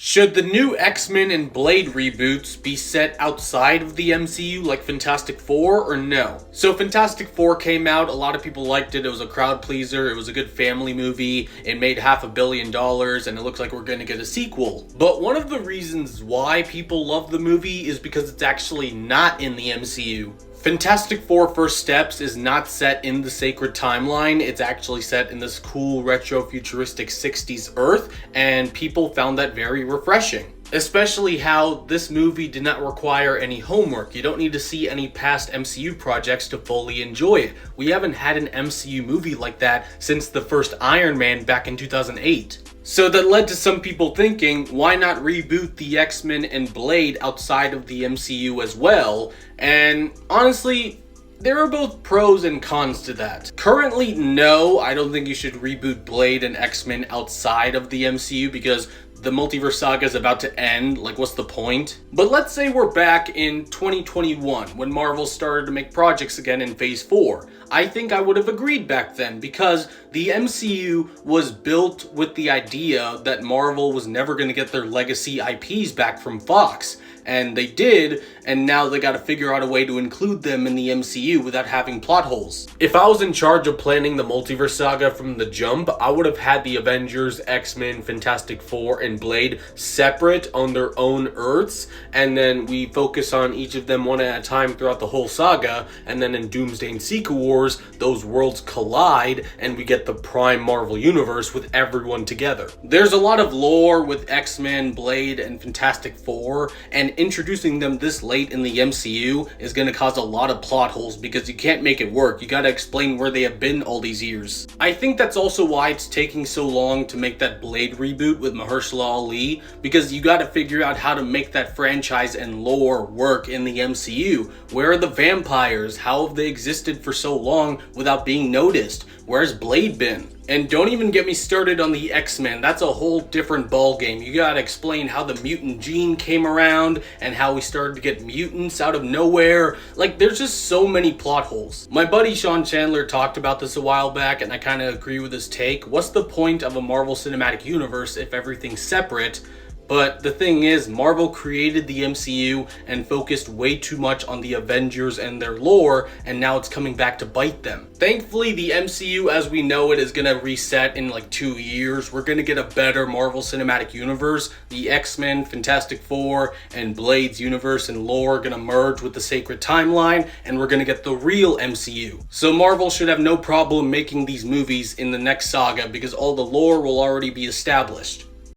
Should the new X-Men and Blade reboots be set outside of the MCU like Fantastic Four or no? So Fantastic Four came out, a lot of people liked it, it was a crowd pleaser, it was a good family movie, it made $500 million, and it looks like we're gonna get a sequel. But one of the reasons why people love the movie is because it's actually not in the MCU. Fantastic Four First Steps is not set in the sacred timeline, it's actually set in this cool retro futuristic 60s Earth, and people found that very refreshing. Especially how this movie did not require any homework. You don't need to see any past MCU projects to fully enjoy it. We haven't had an MCU movie like that since the first Iron Man back in 2008. So that led to some people thinking, why not reboot the X-Men and Blade outside of the MCU as well? And honestly, there are both pros and cons to that. Currently, no, I don't think you should reboot Blade and X-Men outside of the MCU because the multiverse saga is about to end, like what's the point? But let's say we're back in 2021 when Marvel started to make projects again in Phase 4. I think I would have agreed back then because the MCU was built with the idea that Marvel was never going to get their legacy IPs back from Fox. And they did, and now they gotta figure out a way to include them in the MCU without having plot holes. If I was in charge of planning the multiverse saga from the jump, I would have had the Avengers, X-Men, Fantastic Four, and Blade separate on their own Earths, and then we focus on each of them one at a time throughout the whole saga, and then in Doomsday and Secret Wars, those worlds collide, and we get the prime Marvel Universe with everyone together. There's a lot of lore with X-Men, Blade, and Fantastic Four, and introducing them this late in the MCU is going to cause a lot of plot holes because you can't make it work. You got to explain where they have been all these years. I think that's also why it's taking so long to make that Blade reboot with Mahershala Ali, because you got to figure out how to make that franchise and lore work in the MCU. Where are the vampires? How have they existed for so long without being noticed? Where's Blade been? And don't even get me started on the X-Men. That's a whole different ballgame. You gotta explain how the mutant gene came around and how we started to get mutants out of nowhere. Like, there's just so many plot holes. My buddy Sean Chandler talked about this a while back, and I kind of agree with his take. What's the point of a Marvel Cinematic Universe if everything's separate? But the thing is, Marvel created the MCU and focused way too much on the Avengers and their lore, and now it's coming back to bite them. Thankfully, the MCU as we know it is gonna reset in like 2 years. We're gonna get a better Marvel Cinematic Universe. The X-Men, Fantastic Four, and Blade's universe and lore are gonna merge with the sacred timeline, and we're gonna get the real MCU. So Marvel should have no problem making these movies in the next saga because all the lore will already be established.